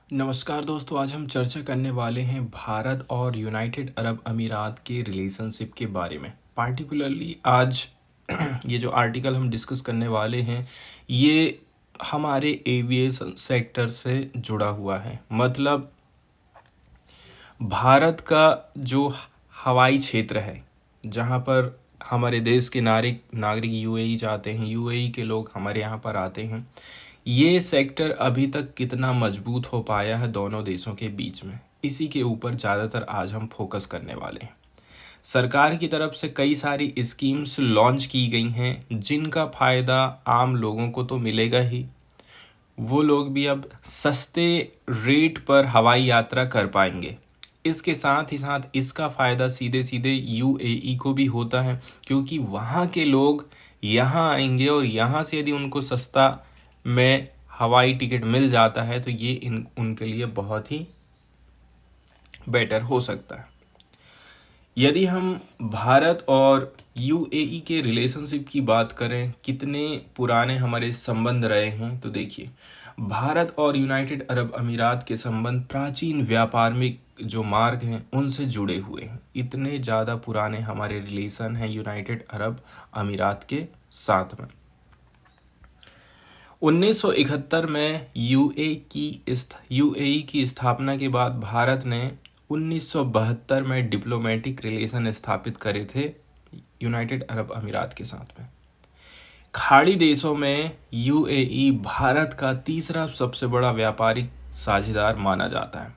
नमस्कार दोस्तों, आज हम चर्चा करने वाले हैं भारत और यूनाइटेड अरब अमीरात के रिलेशनशिप के बारे में। पार्टिकुलरली आज ये जो आर्टिकल हम डिस्कस करने वाले हैं ये हमारे एविएशन सेक्टर से जुड़ा हुआ है। मतलब भारत का जो हवाई क्षेत्र है, जहाँ पर हमारे देश के नागरिक यूएई जाते हैं, यूएई के लोग हमारे यहाँ पर आते हैं, ये सेक्टर अभी तक कितना मजबूत हो पाया है दोनों देशों के बीच में, इसी के ऊपर ज़्यादातर आज हम फोकस करने वाले हैं। सरकार की तरफ से कई सारी स्कीम्स लॉन्च की गई हैं जिनका फ़ायदा आम लोगों को तो मिलेगा ही, वो लोग भी अब सस्ते रेट पर हवाई यात्रा कर पाएंगे। इसके साथ ही साथ इसका फ़ायदा सीधे सीधे यूएई को भी होता है, क्योंकि वहाँ के लोग यहाँ आएंगे और यहाँ से यदि उनको सस्ता में हवाई टिकट मिल जाता है तो ये उनके लिए बहुत ही बेटर हो सकता है। यदि हम भारत और यूएई के रिलेशनशिप की बात करें, कितने पुराने हमारे संबंध रहे हैं, तो देखिए भारत और यूनाइटेड अरब अमीरात के संबंध प्राचीन व्यापारिक जो मार्ग हैं उनसे जुड़े हुए हैं। इतने ज़्यादा पुराने हमारे रिलेशन हैं यूनाइटेड अरब अमीरात के साथ में। 1971 में यूएई की स्थापना के बाद भारत ने 1972 में डिप्लोमेटिक रिलेशन स्थापित करे थे यूनाइटेड अरब अमीरात के साथ में। खाड़ी देशों में यूएई भारत का तीसरा सबसे बड़ा व्यापारिक साझेदार माना जाता है।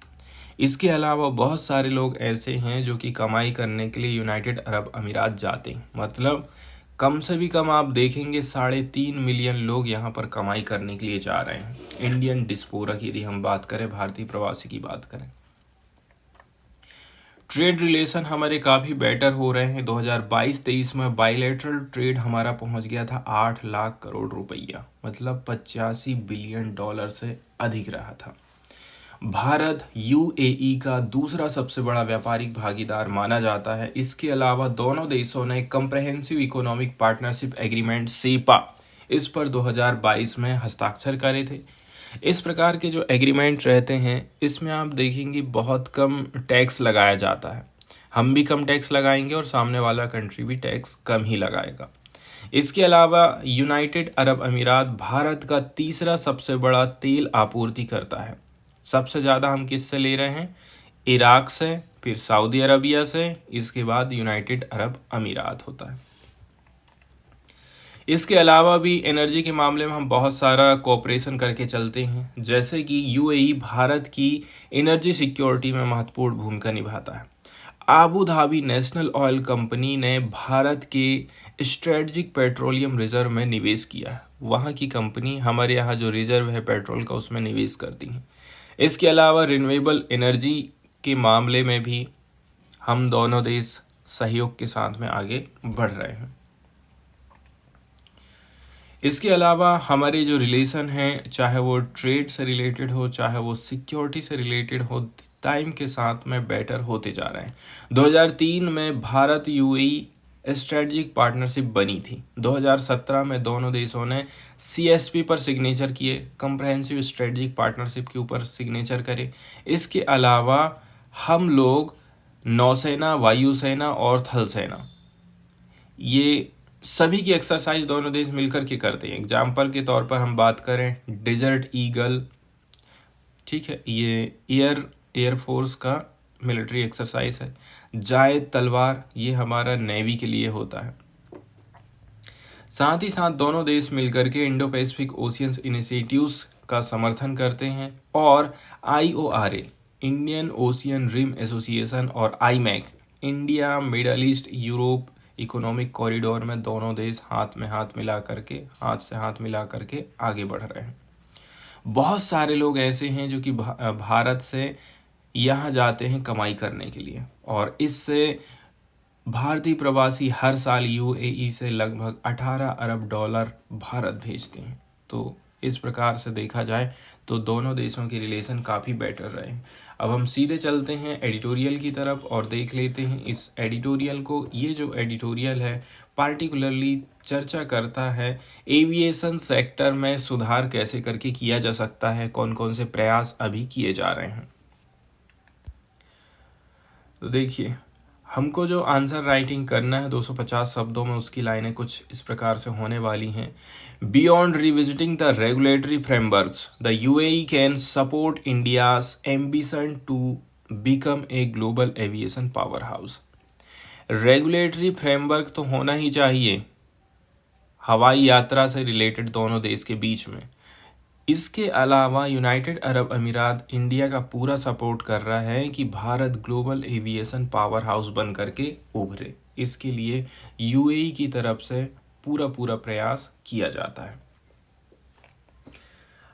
इसके अलावा बहुत सारे लोग ऐसे हैं जो कि कमाई करने के लिए यूनाइटेड अरब अमीरात जाते हैं। मतलब कम से भी कम आप देखेंगे 3.5 मिलियन लोग यहाँ पर कमाई करने के लिए जा रहे हैं। इंडियन डिस्पोरा की यदि हम बात करें, भारतीय प्रवासी की बात करें, ट्रेड रिलेशन हमारे काफ़ी बेटर हो रहे हैं। 2022-23 में बायलैटरल ट्रेड हमारा पहुंच गया था 8 लाख करोड़ रुपया, मतलब 85 बिलियन डॉलर से अधिक रहा था। भारत यूएई का दूसरा सबसे बड़ा व्यापारिक भागीदार माना जाता है। इसके अलावा दोनों देशों ने comprehensive economic partnership agreement CEPA इस पर 2022 में हस्ताक्षर करे थे। इस प्रकार के जो एग्रीमेंट रहते हैं इसमें आप देखेंगे बहुत कम टैक्स लगाया जाता है। हम भी कम टैक्स लगाएंगे और सामने वाला कंट्री भी टैक्स कम ही लगाएगा। इसके अलावा यूनाइटेड अरब अमीरात भारत का तीसरा सबसे बड़ा तेल आपूर्ति करता है। सबसे ज़्यादा हम किससे ले रहे हैं? इराक से, फिर सऊदी अरबिया से, इसके बाद यूनाइटेड अरब अमीरात होता है। इसके अलावा भी एनर्जी के मामले में हम बहुत सारा कोऑपरेशन करके चलते हैं, जैसे कि यूएई भारत की एनर्जी सिक्योरिटी में महत्वपूर्ण भूमिका निभाता है। Abu Dhabi national oil company ने भारत के स्ट्रेटजिक पेट्रोलियम रिजर्व में निवेश किया है। वहाँ की कंपनी हमारे यहाँ जो रिजर्व है पेट्रोल का उसमें निवेश करती हैं। इसके अलावा रिन्यूएबल एनर्जी के मामले में भी हम दोनों देश सहयोग के साथ में आगे बढ़ रहे हैं। इसके अलावा हमारे जो रिलेशन हैं, चाहे वो ट्रेड से रिलेटेड हो, चाहे वो सिक्योरिटी से रिलेटेड हो, टाइम के साथ में बेटर होते जा रहे हैं। 2003 में भारत यूएई स्ट्रेटजिक पार्टनरशिप बनी थी। 2017 में दोनों देशों ने सीएसपी पर सिग्नेचर किए, कम्प्रहेंसिव स्ट्रेटजिक पार्टनरशिप के ऊपर सिग्नेचर करे। इसके अलावा हम लोग नौसेना, वायुसेना और थल सेना, ये सभी की एक्सरसाइज दोनों देश मिलकर के करते हैं। एग्जाम्पल के तौर पर हम बात करें डेजर्ट ईगल, ठीक है, ये एयरफोर्स का मिलिट्री एक्सरसाइज है। जायद तलवार, ये हमारा नेवी के लिए होता है। साथ ही साथ दोनों देश मिलकर के इंडो पैसिफिक ओशियंस इनिशिएटिव्स का समर्थन करते हैं। और IORA, Indian Ocean Rim Association, और IMEC, India Middle East Europe Economic Corridor में दोनों देश हाथ से हाथ मिला करके आगे बढ़ रहे हैं। बहुत सारे लोग ऐसे हैं जो कि भारत से यहाँ जाते हैं कमाई करने के लिए, और इससे भारतीय प्रवासी हर साल यूएई से लगभग 18 अरब डॉलर भारत भेजते हैं। तो इस प्रकार से देखा जाए तो दोनों देशों के रिलेशन काफ़ी बेटर रहे। अब हम सीधे चलते हैं एडिटोरियल की तरफ और देख लेते हैं इस एडिटोरियल को। ये जो एडिटोरियल है पार्टिकुलरली चर्चा करता है एविएशन सेक्टर में सुधार कैसे करके किया जा सकता है, कौन कौन से प्रयास अभी किए जा रहे हैं। तो देखिए, हमको जो आंसर राइटिंग करना है 250 शब्दों में, उसकी लाइनें कुछ इस प्रकार से होने वाली हैं। Beyond revisiting the regulatory frameworks, the UAE can support India's ambition to become a global aviation power house. Regulatory framework तो होना ही चाहिए हवाई यात्रा से रिलेटेड दोनों देश के बीच में। इसके अलावा यूनाइटेड अरब अमीरात इंडिया का पूरा सपोर्ट कर रहा है कि Bharat global aviation power house बन करके उभरे। इसके लिए यूएई की तरफ से पूरा प्रयास किया जाता है।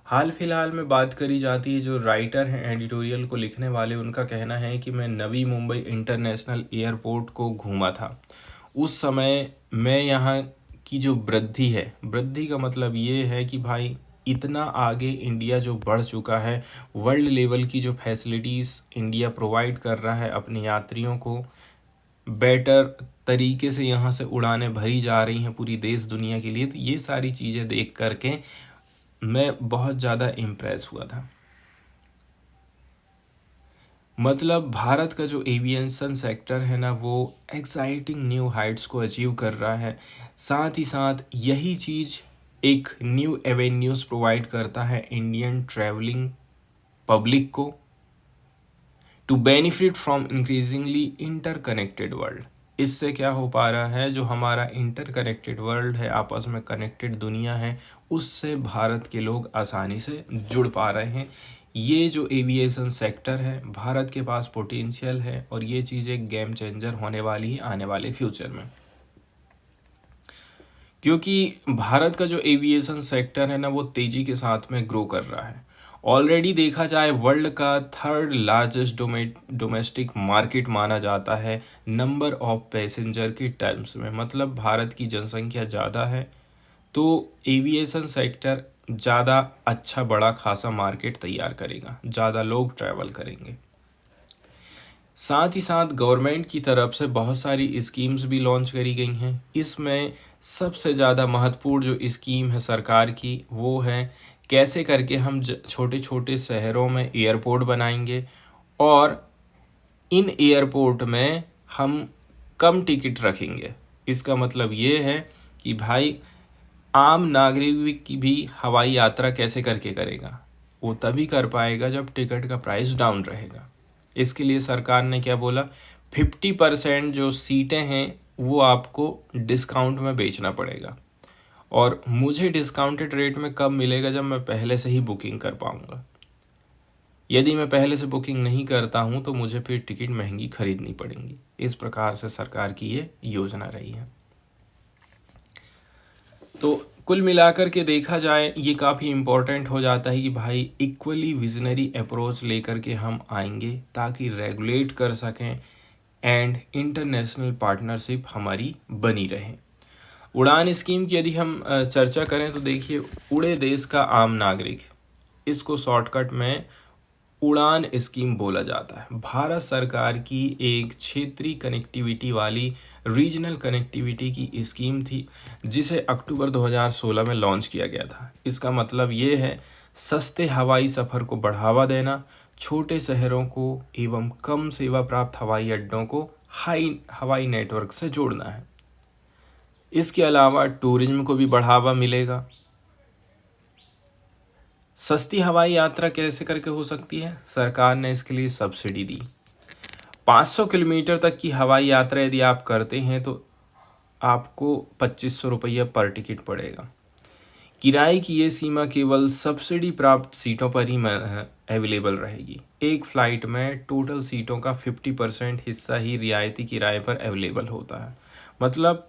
हाल फिलहाल में बात करी जाती है, जो राइटर हैं एडिटोरियल को लिखने वाले, उनका कहना है कि मैं नवी मुंबई इंटरनेशनल एयरपोर्ट को घूमा था। उस समय मैं यहाँ की जो वृद्धि है, वृद्धि का मतलब ये है कि भाई इतना आगे इंडिया जो बढ़ चुका है, वर्ल्ड लेवल की जो फैसिलिटीज़ इंडिया प्रोवाइड कर रहा है अपने यात्रियों को, बेटर तरीके से यहाँ से उड़ानें भरी जा रही हैं पूरी देश दुनिया के लिए। तो ये सारी चीज़ें देख करके मैं बहुत ज़्यादा इम्प्रेस हुआ था। मतलब भारत का जो एविएशन सेक्टर है ना, वो एक्साइटिंग न्यू हाइट्स को अचीव कर रहा है। साथ ही साथ यही चीज़ एक न्यू एवेन्यूज़ प्रोवाइड करता है इंडियन ट्रैवलिंग पब्लिक को to benefit from increasingly interconnected world. इससे क्या हो पा रहा है, जो हमारा इंटरकनेक्टेड वर्ल्ड है, आपस में कनेक्टेड दुनिया है, उससे भारत के लोग आसानी से जुड़ पा रहे हैं। ये जो एविएशन सेक्टर है, भारत के पास पोटेंशियल है और ये चीज़ एक गेम चेंजर होने वाली है आने वाले फ्यूचर में। क्योंकि भारत का जो एविएशन सेक्टर है ना, वो तेज़ी के साथ में ग्रो कर रहा है। ऑलरेडी देखा जाए वर्ल्ड का थर्ड लार्जेस्ट डोमेस्टिक मार्केट माना जाता है नंबर ऑफ पैसेंजर के टर्म्स में। मतलब भारत की जनसंख्या ज़्यादा है तो एविएशन सेक्टर ज़्यादा अच्छा बड़ा खासा मार्केट तैयार करेगा, ज़्यादा लोग ट्रैवल करेंगे। साथ ही साथ गवर्नमेंट की तरफ से बहुत सारी स्कीम्स भी लॉन्च करी गई हैं। इसमें सबसे ज़्यादा महत्वपूर्ण जो स्कीम है सरकार की, वो है कैसे करके हम छोटे छोटे शहरों में एयरपोर्ट बनाएंगे और इन एयरपोर्ट में हम कम टिकट रखेंगे। इसका मतलब ये है कि भाई आम नागरिक की भी हवाई यात्रा कैसे करके करेगा, वो तभी कर पाएगा जब टिकट का प्राइस डाउन रहेगा। इसके लिए सरकार ने क्या बोला, 50% जो सीटें हैं वो आपको डिस्काउंट में बेचना पड़ेगा। और मुझे डिस्काउंटेड रेट में कब मिलेगा, जब मैं पहले से ही बुकिंग कर पाऊँगा। यदि मैं पहले से बुकिंग नहीं करता हूँ तो मुझे फिर टिकट महंगी खरीदनी पड़ेंगी। इस प्रकार से सरकार की ये योजना रही है। तो कुल मिलाकर के देखा जाए ये काफ़ी इम्पोर्टेंट हो जाता है कि भाई इक्वली विजनरी अप्रोच लेकर के हम आएंगे ताकि रेगुलेट कर सकें एंड इंटरनेशनल पार्टनरशिप हमारी बनी रहे। उड़ान स्कीम की यदि हम चर्चा करें तो देखिए, उड़े देश का आम नागरिक, इसको शॉर्टकट में उड़ान स्कीम बोला जाता है। भारत सरकार की एक क्षेत्रीय कनेक्टिविटी वाली रीजनल कनेक्टिविटी की स्कीम थी जिसे अक्टूबर 2016 में लॉन्च किया गया था। इसका मतलब ये है सस्ते हवाई सफ़र को बढ़ावा देना, छोटे शहरों को एवं कम सेवा प्राप्त हवाई अड्डों को हाई हवाई नेटवर्क से जोड़ना है। इसके अलावा टूरिज्म को भी बढ़ावा मिलेगा। सस्ती हवाई यात्रा कैसे करके हो सकती है, सरकार ने इसके लिए सब्सिडी दी। 500 किलोमीटर तक की हवाई यात्रा यदि आप करते हैं तो आपको 2500 रुपये पर टिकट पड़ेगा। किराए की ये सीमा केवल सब्सिडी प्राप्त सीटों पर ही अवेलेबल रहेगी। एक फ़्लाइट में टोटल सीटों का 50% हिस्सा ही रियायती किराए पर अवेलेबल होता है। मतलब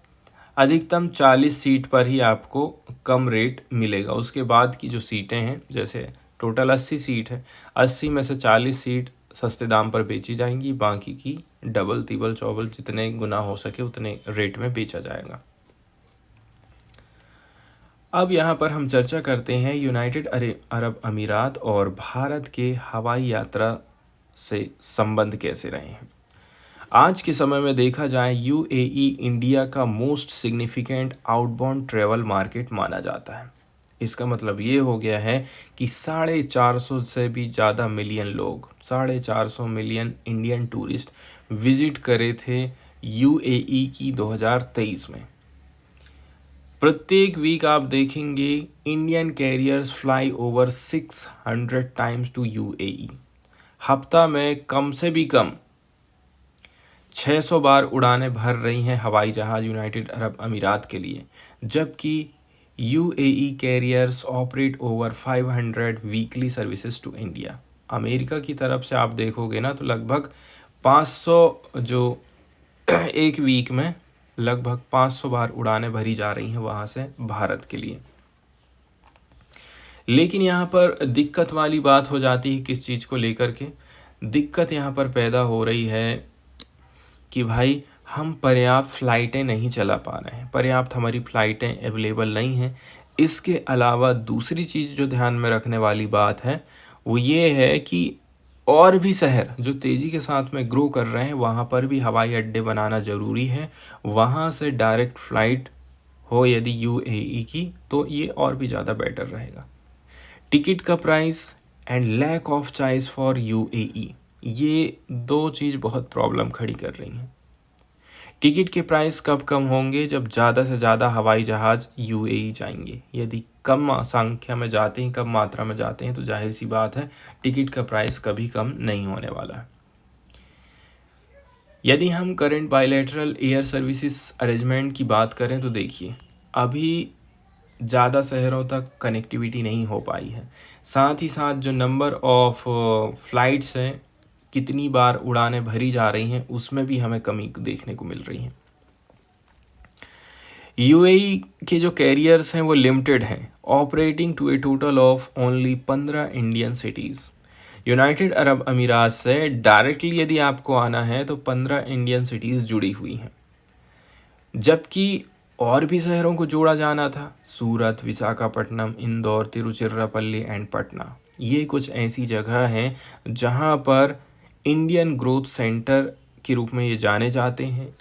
अधिकतम 40 सीट पर ही आपको कम रेट मिलेगा। उसके बाद की जो सीटें हैं, जैसे टोटल 80 सीट है, 80 में से 40 सीट सस्ते दाम पर बेची जाएंगी, बाकी की डबल तिबल चौबल जितने गुना हो सके उतने रेट में बेचा जाएगा। अब यहाँ पर हम चर्चा करते हैं यूनाइटेड अरब अमीरात और भारत के हवाई यात्रा से संबंध कैसे रहे हैं। आज के समय में देखा जाए यूएई इंडिया का most significant outbound travel market माना जाता है। इसका मतलब ये हो गया है कि 450 से भी ज़्यादा मिलियन लोग, 450 मिलियन इंडियन टूरिस्ट विजिट करे थे यूएई की 2023 में। प्रत्येक वीक आप देखेंगे Indian carriers fly over 600 times to UAE. हफ्ता में कम से भी कम 600 बार उड़ानें भर रही हैं हवाई जहाज़ यूनाइटेड अरब अमीरात के लिए, जबकि UAE carriers operate over 500 weekly services to India. America की तरफ से आप देखोगे ना तो लगभग 500 जो एक वीक में लगभग 500 बार उड़ानें भरी जा रही हैं वहाँ से भारत के लिए। लेकिन यहाँ पर दिक्कत वाली बात हो जाती है किस चीज़ को लेकर के। दिक्कत यहाँ पर पैदा हो रही है कि भाई हम पर्याप्त फ़्लाइटें नहीं चला पा रहे हैं, पर्याप्त हमारी फ़्लाइटें अवेलेबल नहीं हैं। इसके अलावा दूसरी चीज़ जो ध्यान में रखने वाली बात है वो ये है कि और भी शहर जो तेज़ी के साथ में ग्रो कर रहे हैं वहाँ पर भी हवाई अड्डे बनाना ज़रूरी है। वहाँ से डायरेक्ट फ़्लाइट हो यदि यूएई की तो ये और भी ज़्यादा बेटर रहेगा। टिकट का price and lack of choice for UAE, ये दो चीज़ बहुत प्रॉब्लम खड़ी कर रही हैं। टिकट के प्राइस कब कम होंगे? जब ज़्यादा से ज़्यादा हवाई जहाज़ यूएई जाएंगे। यदि कम संख्या में जाते हैं, कम मात्रा में जाते हैं तो जाहिर सी बात है टिकट का प्राइस कभी कम नहीं होने वाला है। यदि हम current bilateral air services arrangement की बात करें तो देखिए अभी ज़्यादा शहरों तक कनेक्टिविटी नहीं हो पाई है। साथ ही साथ जो नंबर ऑफ फ्लाइट्स हैं, कितनी बार उड़ानें भरी जा रही हैं, उसमें भी हमें कमी देखने को मिल रही है। यूएई के जो कैरियर्स हैं वो लिमिटेड हैं, operating to a total of only 15 Indian cities. United Arab अमीरात से डायरेक्टली यदि आपको आना है तो 15 इंडियन सिटीज़ जुड़ी हुई हैं, जबकि और भी शहरों को जोड़ा जाना था। सूरत, विशाखापट्टनम, इंदौर, तिरुचिरापल्ली एंड पटना, ये कुछ ऐसी जगह हैं जहां पर इंडियन ग्रोथ सेंटर के रूप में ये जाने जाते हैं।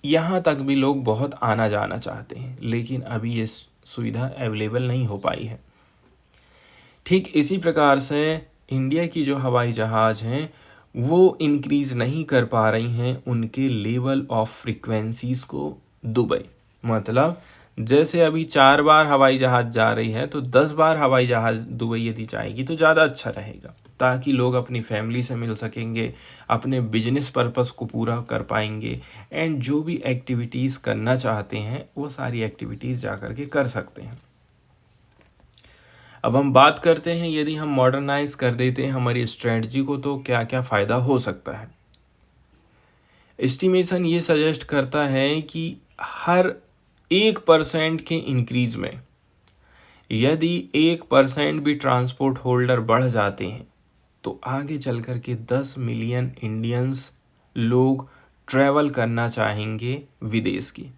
यहाँ तक भी लोग बहुत आना जाना चाहते हैं, लेकिन अभी ये सुविधा अवेलेबल नहीं हो पाई है। ठीक इसी प्रकार से इंडिया की जो हवाई जहाज़ हैं वो इंक्रीज़ नहीं कर पा रही हैं उनके लेवल ऑफ फ्रीक्वेंसीज़ को दुबई। मतलब जैसे अभी 4 बार हवाई जहाज़ जा रही है तो 10 बार हवाई जहाज़ दुबई यदि जाएगी तो ज़्यादा अच्छा रहेगा, ताकि लोग अपनी फैमिली से मिल सकेंगे, अपने बिजनेस पर्पस को पूरा कर पाएंगे एंड जो भी एक्टिविटीज़ करना चाहते हैं वो सारी एक्टिविटीज़ जा कर के कर सकते हैं। अब हम बात करते हैं यदि हम मॉडर्नाइज कर देते हैं हमारी स्ट्रेटजी को तो क्या क्या फ़ायदा हो सकता है। एस्टिमेशन ये सजेस्ट करता है कि हर 1% के इंक्रीज़ में यदि 1% भी ट्रांसपोर्ट होल्डर बढ़ जाते हैं तो आगे चल कर के 10 मिलियन इंडियंस लोग ट्रैवल करना चाहेंगे विदेश की।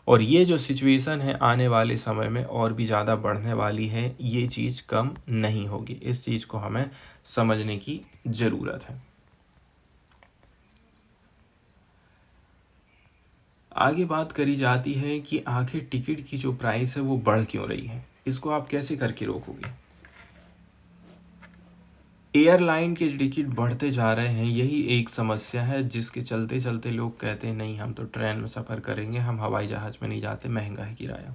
और ये जो सिचुएशन है आने वाले समय में और भी ज़्यादा बढ़ने वाली है, ये चीज़ कम नहीं होगी। इस चीज़ को हमें समझने की ज़रूरत है। आगे बात करी जाती है कि आखिर टिकट की जो प्राइस है वो बढ़ क्यों रही है, इसको आप कैसे करके रोकोगे। एयरलाइन के टिकट बढ़ते जा रहे हैं, यही एक समस्या है जिसके चलते चलते लोग कहते हैं नहीं हम तो ट्रेन में सफ़र करेंगे, हम हवाई जहाज़ में नहीं जाते, महंगा है किराया।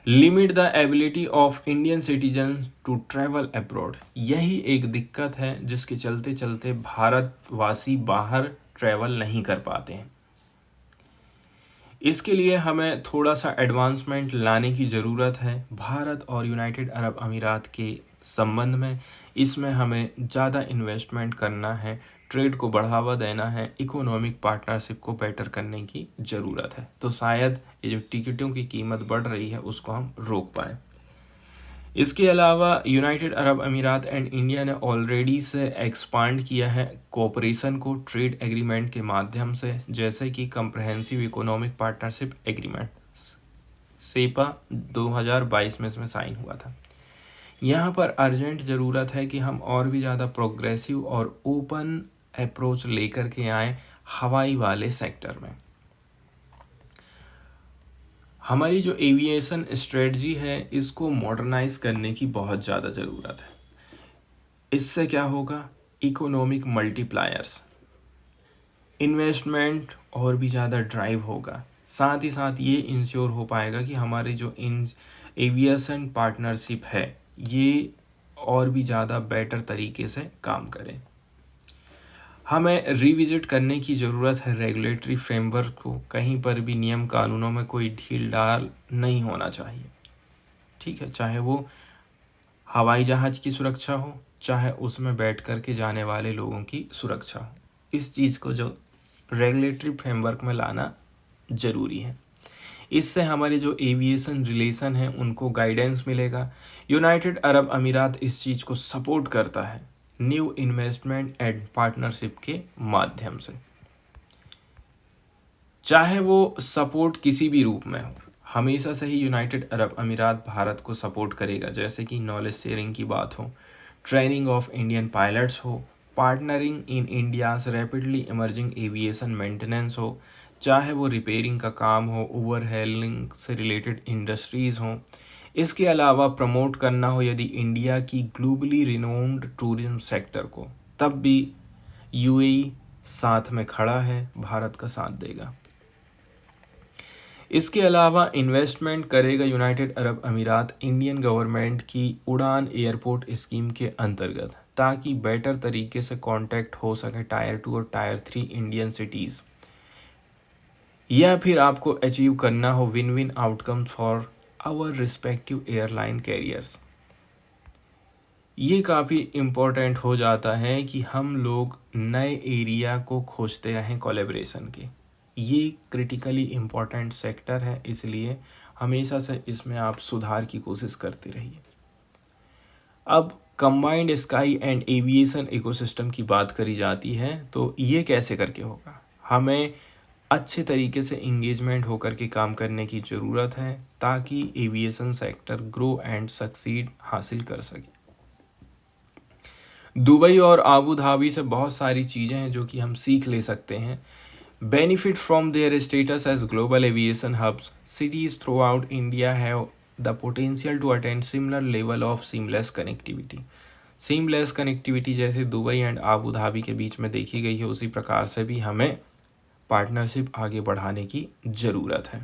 Limit the ability of Indian citizen to travel abroad, यही एक दिक्कत है जिसके चलते चलते भारतवासी बाहर ट्रैवल नहीं कर पाते हैं। इसके लिए हमें थोड़ा सा एडवांसमेंट लाने की ज़रूरत है भारत और यूनाइटेड अरब अमीरात के संबंध में। इसमें हमें ज़्यादा इन्वेस्टमेंट करना है, ट्रेड को बढ़ावा देना है, इकोनॉमिक पार्टनरशिप को बेटर करने की ज़रूरत है, तो शायद ये जो टिकटों की कीमत बढ़ रही है उसको हम रोक पाएँ। इसके अलावा यूनाइटेड अरब अमीरात एंड इंडिया ने ऑलरेडी से एक्सपांड किया है कोऑपरेशन को ट्रेड एग्रीमेंट के माध्यम से, जैसे कि comprehensive economic partnership agreement CEPA 2022 में इसमें साइन हुआ था। यहाँ पर अर्जेंट ज़रूरत है कि हम और भी ज़्यादा प्रोग्रेसिव और ओपन अप्रोच लेकर के आए हवाई वाले सेक्टर में। हमारी जो एविएशन स्ट्रेटजी है इसको मॉडर्नाइज करने की बहुत ज़्यादा ज़रूरत है। इससे क्या होगा, इकोनॉमिक मल्टीप्लायर्स, इन्वेस्टमेंट और भी ज़्यादा ड्राइव होगा। साथ ही साथ ये इंश्योर हो पाएगा कि हमारे जो एविएशन पार्टनरशिप है ये और भी ज़्यादा बेटर तरीके से काम करें। हमें रिविजिट करने की ज़रूरत है रेगुलेटरी फ्रेमवर्क को। कहीं पर भी नियम कानूनों में कोई ढील डाल नहीं होना चाहिए, ठीक है, चाहे वो हवाई जहाज़ की सुरक्षा हो, चाहे उसमें बैठ कर के जाने वाले लोगों की सुरक्षा हो। इस चीज़ को जो रेगुलेटरी फ्रेमवर्क में लाना ज़रूरी है। इससे हमारे जो एविएशन रिलेशन हैं उनको गाइडेंस मिलेगा। यूनाइटेड अरब अमीरात इस चीज़ को सपोर्ट करता है न्यू इन्वेस्टमेंट एंड पार्टनरशिप के माध्यम से। चाहे वो सपोर्ट किसी भी रूप में हो, हमेशा से ही यूनाइटेड अरब अमीरात भारत को सपोर्ट करेगा, जैसे कि नॉलेज शेयरिंग की बात हो, ट्रेनिंग ऑफ इंडियन पायलट्स हो, partnering in India's rapidly emerging aviation maintenance हो, चाहे वो रिपेयरिंग का काम हो, ओवरहेलिंग से रिलेटेड इंडस्ट्रीज़ हों। इसके अलावा प्रमोट करना हो यदि इंडिया की ग्लोबली रिनोन्ड टूरिज्म सेक्टर को, तब भी यूएई साथ में खड़ा है, भारत का साथ देगा। इसके अलावा इन्वेस्टमेंट करेगा यूनाइटेड अरब अमीरात इंडियन गवर्नमेंट की उड़ान एयरपोर्ट स्कीम के अंतर्गत, ताकि बेटर तरीके से कांटेक्ट हो सके टायर 2 और टायर 3 इंडियन सिटीज़, या फिर आपको अचीव करना हो win win outcome for our respective airline carriers. ये काफ़ी इम्पोर्टेंट हो जाता है कि हम लोग नए एरिया को खोजते रहें कोलैबोरेशन के। ये क्रिटिकली इम्पोर्टेंट सेक्टर है, इसलिए हमेशा से इसमें आप सुधार की कोशिश करते रहिए। अब combined sky and aviation ecosystem की बात करी जाती है, तो ये कैसे करके होगा, हमें अच्छे तरीके से इंगेजमेंट होकर के काम करने की ज़रूरत है ताकि aviation sector grow and succeed हासिल कर सके। दुबई और आबू धाबी से बहुत सारी चीज़ें हैं जो कि हम सीख ले सकते हैं। Benefit from their status as global aviation hubs, cities throughout India have the potential to attain similar level of seamless connectivity. Seamless connectivity जैसे दुबई एंड आबू धाबी के बीच में देखी गई है, उसी प्रकार से भी हमें पार्टनरशिप आगे बढ़ाने की ज़रूरत है।